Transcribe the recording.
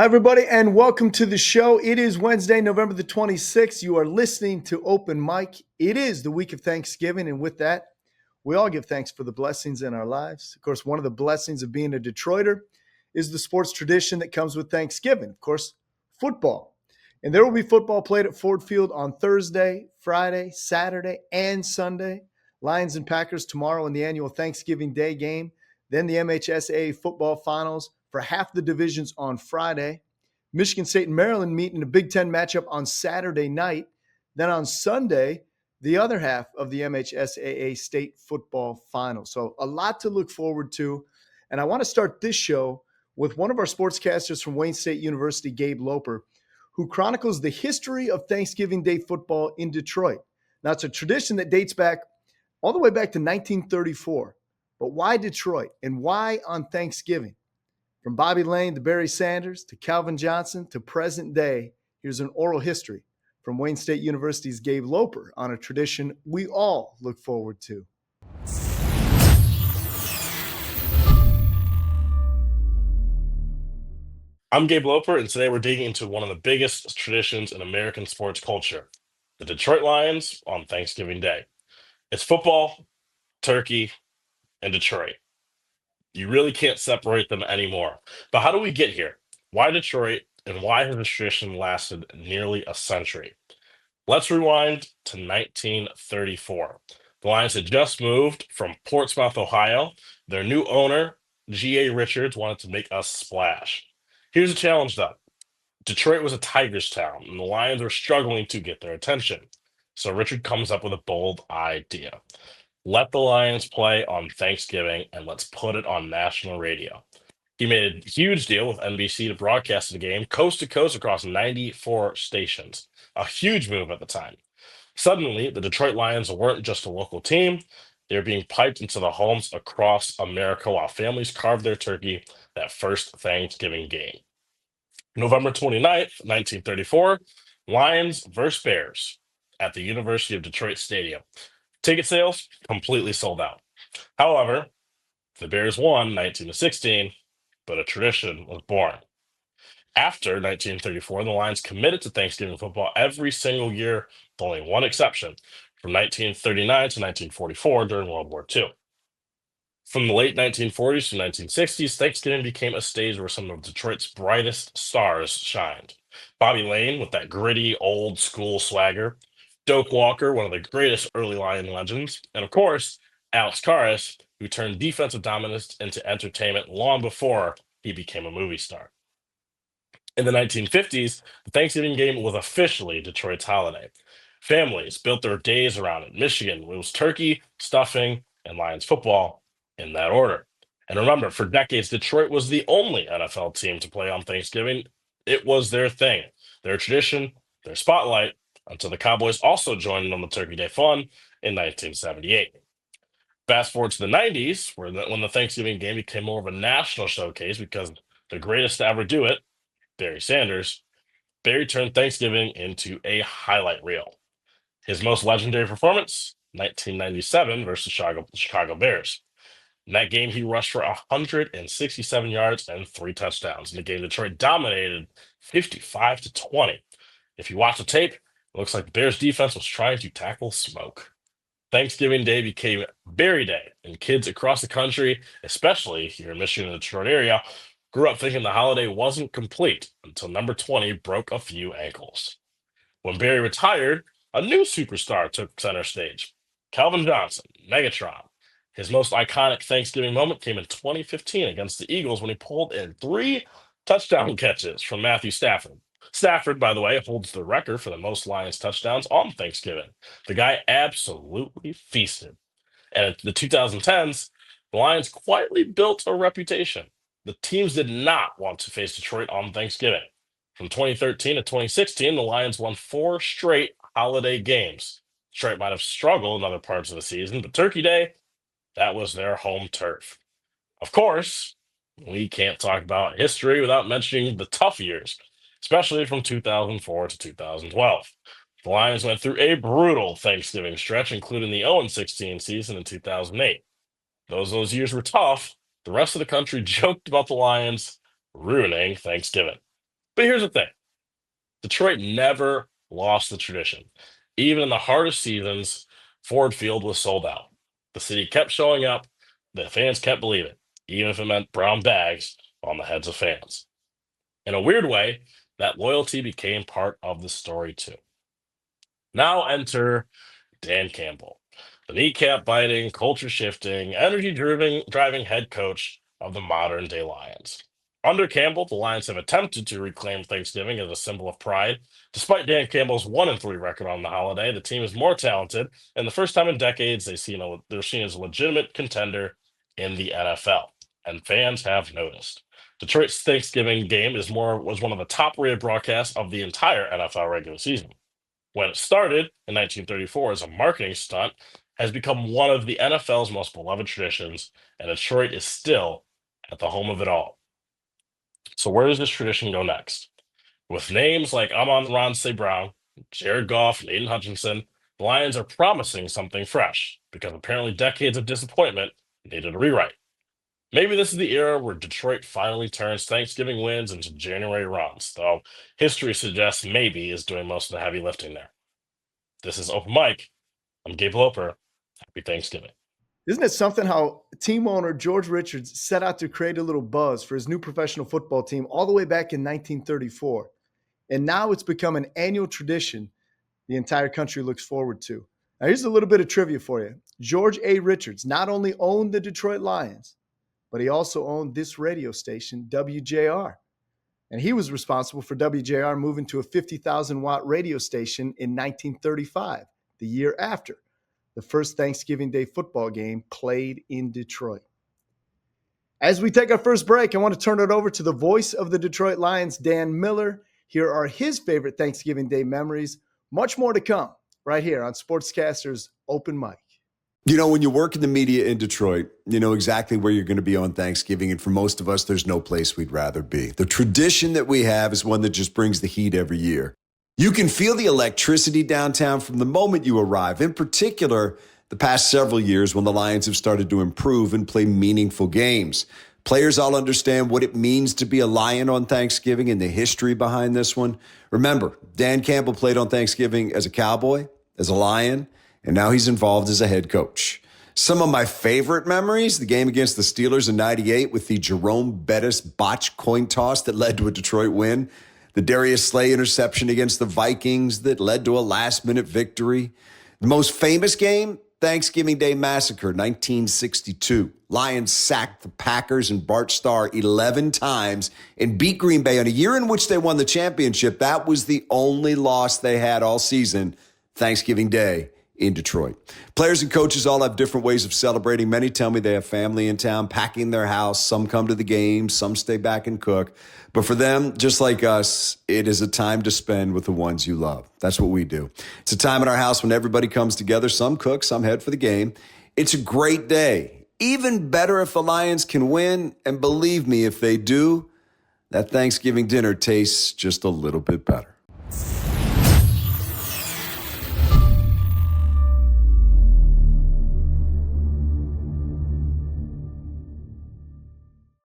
Hi, everybody, and welcome to the show. It is Wednesday, November the 26th. You are listening to Open Mic. It is the week of Thanksgiving, and with that, we all give thanks for the blessings in our lives. Of course, one of the blessings of being a Detroiter is the sports tradition that comes with Thanksgiving. Of course, football. And there will be football played at Ford Field on Thursday, Friday, Saturday, and Sunday. Lions and Packers tomorrow in the annual Thanksgiving Day game. Then the MHSAA football finals for half the divisions on Friday. Michigan State and Maryland meet in a Big Ten matchup on Saturday night. Then on Sunday, the other half of the MHSAA state football final. So a lot to look forward to. And I want to start this show with one of our sportscasters from Wayne State University, Gabe Loper, who chronicles the history of Thanksgiving Day football in Detroit. Now, it's a tradition that dates back all the way back to 1934. But why Detroit and why on Thanksgiving? From Bobby Lane to Barry Sanders to Calvin Johnson to present day, here's an oral history from Wayne State University's Gabe Loper on a tradition we all look forward to. I'm Gabe Loper, and today we're digging into one of the biggest traditions in American sports culture, the Detroit Lions on Thanksgiving Day. It's football, turkey, and Detroit. You really can't separate them anymore. But how do we get here? Why Detroit, and why has this tradition lasted nearly a century? Let's rewind to 1934. The Lions had just moved from Portsmouth, Ohio. Their new owner, G.A. Richards, wanted to make a splash. Here's a challenge, though. Detroit was a Tigers town, and the Lions were struggling to get their attention. So Richard comes up with a bold idea. Let the Lions play on Thanksgiving, and let's put it on national radio. He made a huge deal with NBC to broadcast the game coast to coast across 94 stations. A huge move at the time. Suddenly, the Detroit Lions weren't just a local team, they were being piped into the homes across America while families carved their turkey that first Thanksgiving game. November 29th, 1934, Lions versus Bears at the University of Detroit Stadium. Ticket sales completely sold out. However, the Bears won 19-16, but a tradition was born. After 1934, the Lions committed to Thanksgiving football every single year, with only one exception, from 1939 to 1944 during World War II. From the late 1940s to 1960s, Thanksgiving became a stage where some of Detroit's brightest stars shined. Bobby Lane, with that gritty, old school swagger, Doak Walker, one of the greatest early Lion legends, and of course, Alex Karras, who turned defensive dominance into entertainment long before he became a movie star. In the 1950s, the Thanksgiving game was officially Detroit's holiday. Families built their days around it. Michigan was turkey, stuffing, and Lions football in that order. And remember, for decades, Detroit was the only NFL team to play on Thanksgiving. It was their thing, their tradition, their spotlight, until the Cowboys also joined on the Turkey Day fun in 1978. Fast forward to the 90s, when the Thanksgiving game became more of a national showcase because the greatest to ever do it, Barry Sanders, Barry turned Thanksgiving into a highlight reel. His most legendary performance, 1997 versus Chicago Bears. In that game, he rushed for 167 yards and 3 touchdowns. In the game, Detroit dominated 55-20. If you watch the tape, it looks like the Bears defense was trying to tackle smoke. Thanksgiving Day became Berry Day, and kids across the country, especially here in Michigan and the Detroit area, grew up thinking the holiday wasn't complete until number 20 broke a few ankles. When Barry retired, a new superstar took center stage, Calvin Johnson, Megatron. His most iconic Thanksgiving moment came in 2015 against the Eagles when he pulled in 3 touchdown catches from Matthew Stafford. Stafford, by the way, holds the record for the most Lions touchdowns on Thanksgiving. The guy absolutely feasted. And in the 2010s, the Lions quietly built a reputation. The teams did not want to face Detroit on Thanksgiving. From 2013 to 2016, the Lions won 4 straight holiday games. Detroit might have struggled in other parts of the season, but Turkey Day, that was their home turf. Of course, we can't talk about history without mentioning the tough years, especially from 2004 to 2012. The Lions went through a brutal Thanksgiving stretch, including the 0-16 season in 2008. Those years were tough. The rest of the country joked about the Lions ruining Thanksgiving. But here's the thing. Detroit never lost the tradition. Even in the hardest seasons, Ford Field was sold out. The city kept showing up. The fans kept believing, even if it meant brown bags on the heads of fans. In a weird way, that loyalty became part of the story too. Now enter Dan Campbell, the kneecap biting, culture shifting, energy driving head coach of the modern day Lions. Under Campbell, the Lions have attempted to reclaim Thanksgiving as a symbol of pride. Despite Dan Campbell's 1-3 record on the holiday, the team is more talented, and the first time in decades they're seen as a legitimate contender in the NFL. And fans have noticed. Detroit's Thanksgiving game was one of the top-rated broadcasts of the entire NFL regular season. When it started in 1934 as a marketing stunt, has become one of the NFL's most beloved traditions, and Detroit is still at the home of it all. So where does this tradition go next? With names like Amon-Ra St. Brown, Jared Goff, and Aiden Hutchinson, the Lions are promising something fresh because apparently decades of disappointment needed a rewrite. Maybe this is the era where Detroit finally turns Thanksgiving wins into January runs, though history suggests maybe is doing most of the heavy lifting there. This is Open Mic. I'm Gabe Loper. Happy Thanksgiving. Isn't it something how team owner George Richards set out to create a little buzz for his new professional football team all the way back in 1934? And now it's become an annual tradition the entire country looks forward to. Now, here's a little bit of trivia for you. George A. Richards not only owned the Detroit Lions, but he also owned this radio station, WJR. And he was responsible for WJR moving to a 50,000-watt radio station in 1935, the year after the first Thanksgiving Day football game played in Detroit. As we take our first break, I want to turn it over to the voice of the Detroit Lions, Dan Miller. Here are his favorite Thanksgiving Day memories. Much more to come right here on Sportscaster's Open Mic. You know, when you work in the media in Detroit, you know exactly where you're going to be on Thanksgiving. And for most of us, there's no place we'd rather be. The tradition that we have is one that just brings the heat every year. You can feel the electricity downtown from the moment you arrive. In particular, the past several years when the Lions have started to improve and play meaningful games. Players all understand what it means to be a Lion on Thanksgiving and the history behind this one. Remember, Dan Campbell played on Thanksgiving as a Cowboy, as a Lion, and now he's involved as a head coach. Some of my favorite memories, the game against the Steelers in '98 with the Jerome Bettis botched coin toss that led to a Detroit win. The Darius Slay interception against the Vikings that led to a last-minute victory. The most famous game, Thanksgiving Day Massacre, 1962. Lions sacked the Packers and Bart Starr 11 times and beat Green Bay on a year in which they won the championship. That was the only loss they had all season, Thanksgiving Day in Detroit. Players and coaches all have different ways of celebrating. Many tell me they have family in town, packing their house. Some come to the games, some stay back and cook. But for them, just like us, it is a time to spend with the ones you love. That's what we do. It's a time in our house when everybody comes together. Some cook, some head for the game. It's a great day. Even better if the Lions can win. And believe me, if they do, that Thanksgiving dinner tastes just a little bit better.